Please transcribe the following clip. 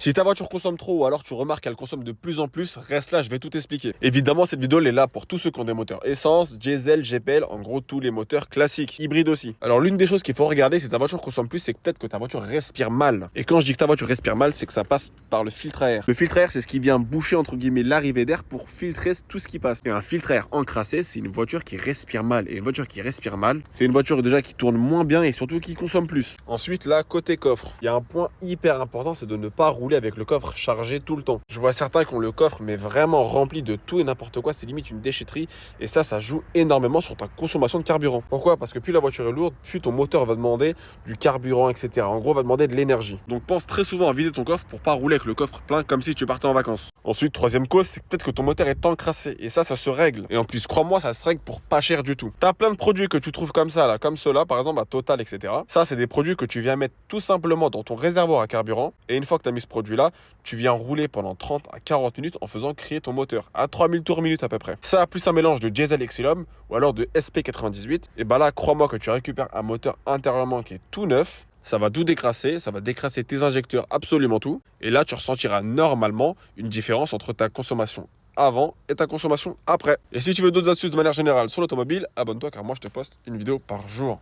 Si ta voiture consomme trop ou alors tu remarques qu'elle consomme de plus en plus, reste là, je vais tout expliquer. Évidemment, cette vidéo elle est là pour tous ceux qui ont des moteurs essence, diesel, GPL, en gros tous les moteurs classiques, hybrides aussi. Alors l'une des choses qu'il faut regarder si ta voiture consomme plus, c'est que peut-être que ta voiture respire mal. Et quand je dis que ta voiture respire mal, c'est que ça passe par le filtre à air. Le filtre à air, c'est ce qui vient boucher entre guillemets l'arrivée d'air pour filtrer tout ce qui passe. Et un filtre à air encrassé, c'est une voiture qui respire mal. Et une voiture qui respire mal, c'est une voiture déjà qui tourne moins bien et surtout qui consomme plus. Ensuite, là, côté coffre, il y a un point hyper important, c'est de ne pas rouler avec le coffre chargé tout le temps. Je vois certains qui ont le coffre mais vraiment rempli de tout et n'importe quoi, c'est limite une déchetterie et ça joue énormément sur ta consommation de carburant. Pourquoi? Parce que plus la voiture est lourde, plus ton moteur va demander du carburant, etc. En gros, va demander de l'énergie. Donc pense très souvent à vider ton coffre pour pas rouler avec le coffre plein comme si tu partais en vacances. Ensuite, troisième cause, c'est peut-être que ton moteur est encrassé et ça se règle. Et en plus, crois-moi, ça se règle pour pas cher du tout. T'as plein de produits que tu trouves comme ça, là, comme ceux-là, par exemple à Total, etc. Ça, c'est des produits que tu viens mettre tout simplement dans ton réservoir à carburant et une fois que tu as mis ce produit-là, tu viens rouler pendant 30 à 40 minutes en faisant crier ton moteur à 3000 tours minute à peu près. Ça, plus un mélange de diesel Exilum ou alors de SP98, et bah là, crois-moi que tu récupères un moteur intérieurement qui est tout neuf. Ça va tout décrasser, ça va décrasser tes injecteurs, absolument tout. Et là, tu ressentiras normalement une différence entre ta consommation avant et ta consommation après. Et si tu veux d'autres astuces de manière générale sur l'automobile, abonne-toi car moi je te poste une vidéo par jour.